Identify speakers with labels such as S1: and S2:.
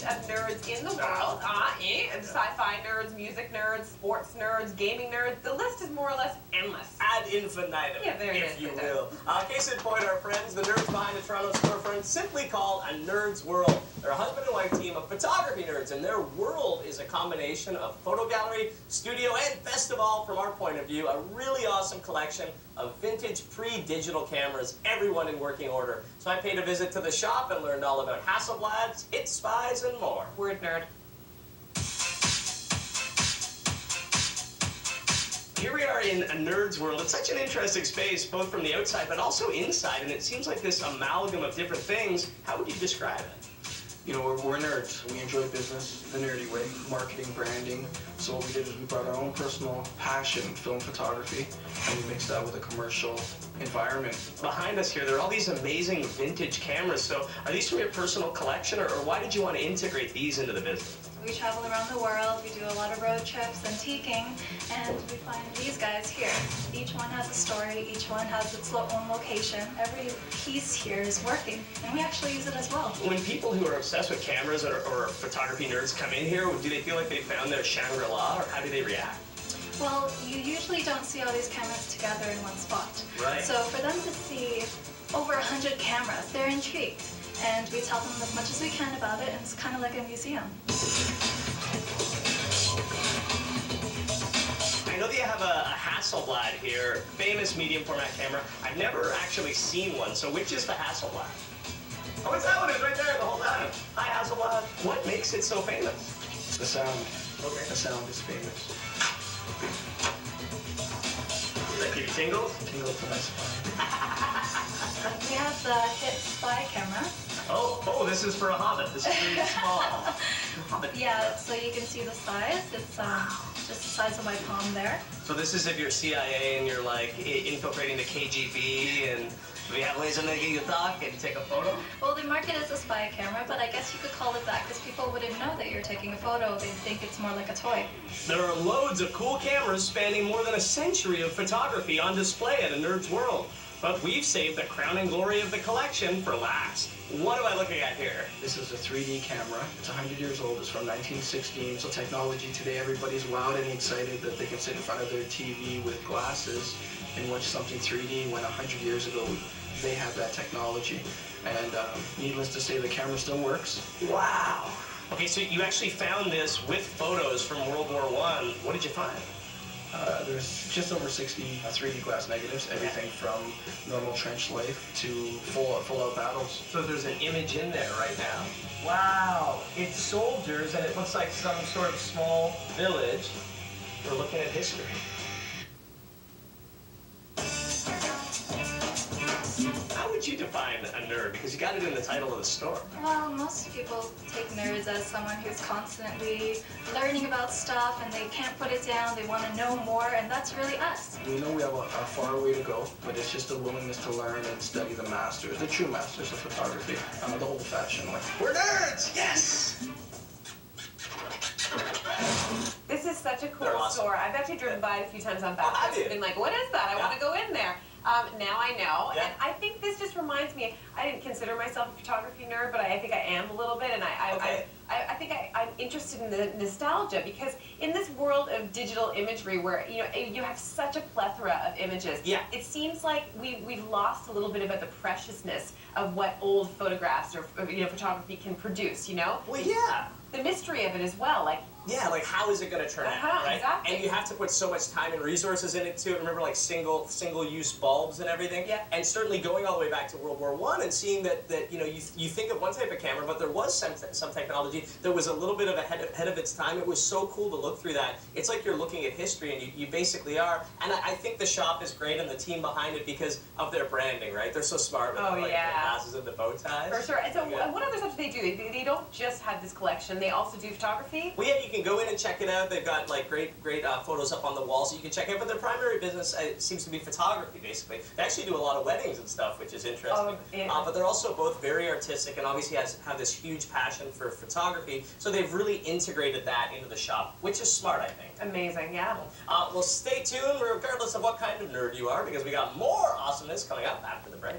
S1: of nerds in the world. Sci-fi nerds, music nerds, sports nerds, gaming nerds. The list is more or less endless.
S2: Ad infinitum,
S1: yeah, very
S2: if you will. Case in point, our friends, the nerds behind the Toronto storefront, simply called A Nerd's World. They're a husband and wife team of photography nerds, and their world is a combination of photo gallery, studio, and best of all, from our point of view, a really awesome collection of vintage pre-digital cameras, everyone in working order. So I paid a visit to the shop and learned all about Hasselblads, It Spies, and more.
S1: Word nerd.
S2: Here we are in A Nerd's World. It's such an interesting space, both from the outside but also inside, and it seems like this amalgam of different things. How would you describe it?
S3: You know, we're nerds. We enjoy business the nerdy way, marketing, branding. So what we did is we brought our own personal passion, film photography, and we mixed that with a commercial environment.
S2: Behind us here, there are all these amazing vintage cameras. So are these from your personal collection, or why did you want to integrate these into the business?
S4: We travel around the world, we do a lot of road trips, antiquing, and we find these guys here. Each one has a story, each one has its own location. Every piece here is working, and we actually use it as well.
S2: When people who are obsessed with cameras or photography nerds come in here, do they feel like they found their Shangri-La, or how do they react?
S4: Well, you usually don't see all these cameras together in one spot.
S2: Right.
S4: So for them to see over 100 cameras, they're intrigued. And we tell them as much as we can about it, and it's kind of like a museum.
S2: I know that you have a Hasselblad here, famous medium format camera. I've never actually seen one, so which is the Hasselblad? Oh, it's that one, it's right there the whole time. Hi, Hasselblad. What makes it so famous?
S3: The sound.
S2: Okay.
S3: The sound is famous.
S2: Does that give you tingles?
S3: Tingles to my spine.
S4: We have the HIT Spy camera.
S2: Oh, this is for a Hobbit. This is really small. Hobbit.
S4: Yeah, so you can see the size. It's just the size of my palm there.
S2: So this is if you're CIA and you're like infiltrating the KGB and we have ways of making you talk and take a photo?
S4: Well, they market it as a spy camera, but I guess you could call it that because people wouldn't know that you're taking a photo. They'd think it's more like a toy.
S2: There are loads of cool cameras spanning more than a century of photography on display at A Nerd's World. But we've saved the crowning glory of the collection for last. What am I looking at here?
S3: This is a 3D camera. It's 100 years old. It's from 1916. So technology today, everybody's wowed and excited that they can sit in front of their TV with glasses and watch something 3D when 100 years ago they had that technology. And needless to say, the camera still works.
S2: Wow. Okay, so you actually found this with photos from World War I. What did you find?
S3: There's just over 60 3D glass negatives, everything from normal trench life to full-out battles.
S2: So there's an image in there right now. Wow, it's soldiers and it looks like some sort of small village. We're looking at history. How would you define a nerd? Because you got it in the title of the store.
S4: Well, most people take nerds as someone who's constantly learning about stuff and they can't put it down, they want to know more, and that's really us.
S3: We know we have a far way to go, but it's just a willingness to learn and study the masters, the true masters of photography, the old-fashioned way.
S2: We're nerds! Yes!
S1: This is such a cool
S2: They're awesome.
S1: store. I've actually driven by it a few times on back.
S2: have you?
S1: I've been like, what is that? I want to go in there. Now I know,
S2: Yeah.
S1: and I think this just reminds me. I didn't consider myself a photography nerd, but I think I am a little bit, and I think I'm interested in the nostalgia because in this world of digital imagery, where you have such a plethora of images,
S2: Yeah.
S1: it seems like we've lost a little bit about the preciousness of what old photographs or photography can produce.
S2: Well, yeah.
S1: The mystery of it as well, like.
S2: Yeah, like how is it going to turn out, right?
S1: Exactly.
S2: And you have to put so much time and resources in it too. Remember, like single-use bulbs and everything.
S1: Yeah.
S2: And certainly going all the way back to World War I and seeing that you think of one type of camera, but there was some technology that was a little bit of ahead of its time. It was so cool to look through that. It's like you're looking at history, and you basically are. And I think the shop is great and the team behind it because of their branding, right? They're so smart with the glasses and the bow ties.
S1: For sure. And so what other stuff do they do? They don't just have this collection. They also do photography.
S2: Well, yeah, you can go in and check it out. They've got like great photos up on the wall, so you can check it out. But their primary business seems to be photography, basically. They actually do a lot of weddings and stuff, which is interesting.
S1: Oh, yeah.
S2: But they're also both very artistic and obviously have this huge passion for photography. So they've really integrated that into the shop, which is smart, I think.
S1: Amazing, yeah.
S2: Well, stay tuned, regardless of what kind of nerd you are, because we got more awesomeness coming up after the break.